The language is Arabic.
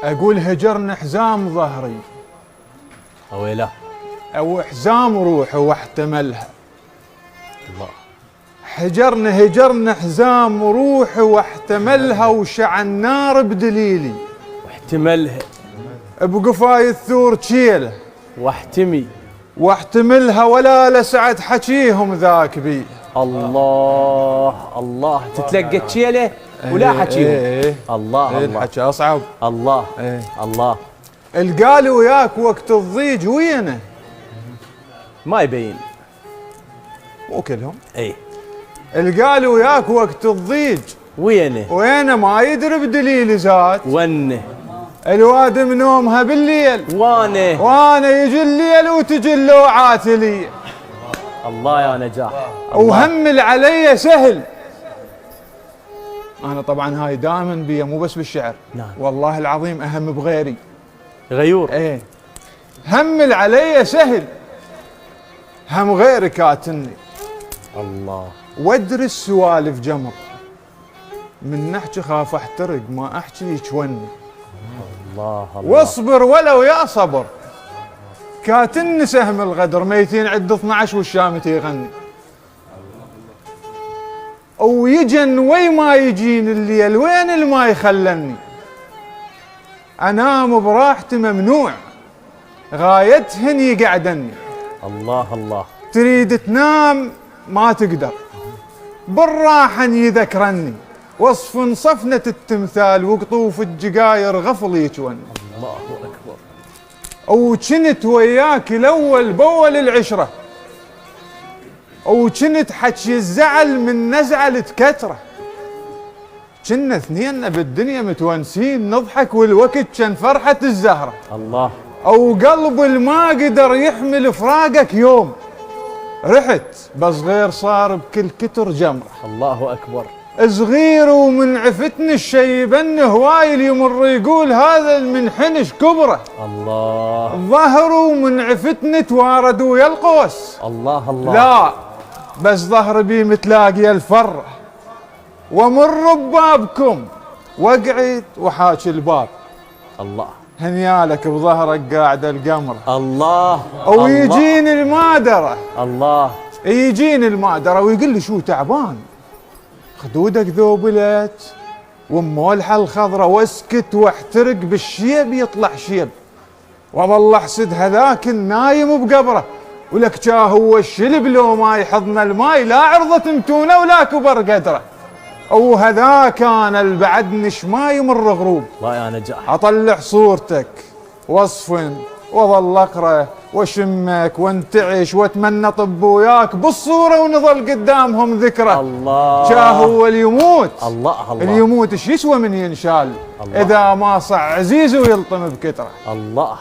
اقول هجرنا حزام ظهري اويله او حزام روحي واحتملها. الله. هجرنا حزام روحي واحتملها، وشع النار بدليلي واحتملها بقفاي الثور تشيله واحتملها، ولا لسعد حكيهم ذاك بي. الله الله، تتلقى تشيله ولا حكيهم. الله الله، الحكي اصعب. الله الله. القالي وياك وقت الضيج وينه؟ ما يبين، مو كلهم. القالي وياك وقت الضيج وينه؟ ما يدري بدليل زاد. ونه الواد منومها بالليل وانا يجي الليل وتجي اللوعات لي. الله يا نجاح. وهم علي سهل. انا طبعا هاي دائما بي، مو بس بالشعر. نعم. والله العظيم اهم بغيري. غيور. هم علي سهل، هم غيري كاتني. الله. وادري السوالف جمر، من نحكي خاف احترق، ما احكي يجوني. الله الله. واصبر ولو يا صبر، كاتن سهم الغدر، ميتين عد 12 والشامت يغني. ويجن وي ما يجين الليل، وين الما يخلني؟ انام براحتي ممنوع، غايتهن يقعدني. الله الله. تريد تنام ما تقدر، بالراحة يذكرني. وصف صفنة التمثال وقطوف الجقاير غفل يجوني. الله أكبر. وكنت وياك الأول بأول العشرة، وكنت حكي الزعل من نزعل تكتره. كنا اثنين بالدنيا متونسين نضحك، والوقت كان فرحة الزهرة. الله. أو قلب الما قدر يحمل فراقك يوم، رحت بصغير صار بكل كتر جمرة. الله أكبر. صغير ومن عفتني الشيبن هواي، اللي يمر يقول هذا المنحنش كبره. الله. ظهر ومن عفتني توارد ويا القوس. الله الله. لا بس ظهر بي متلاقي الفرة، ومر ببابكم واقعد وحاكي الباب. الله. هنيالك بظهرك قاعدة القمرة. الله. ويجيني المادرة. الله. يجيني المادرة ويقول لي شو تعبان؟ خدودك ذوبلت ومولحة الخضرة، واسكت واحترق بالشيب يطلع شيب. وظل احسد هذاك النايم بقبره، ولك جا هو الشلب لو ما يحضن الماي، لا عرضة متونة ولا كبر قدره. وهذا كان البعد ما يمر غروب. الله يا نجاح. اطلع صورتك وصف وظل اقرا وشمك وانتعش واتمنى طب وياك بالصوره، ونظل قدامهم ذكرى. الله. جا هو اللي يموت. الله الله. اللي يموت ايش يسوى من ينشال؟ الله. اذا ما صع عزيز ويلطم بكتره. الله.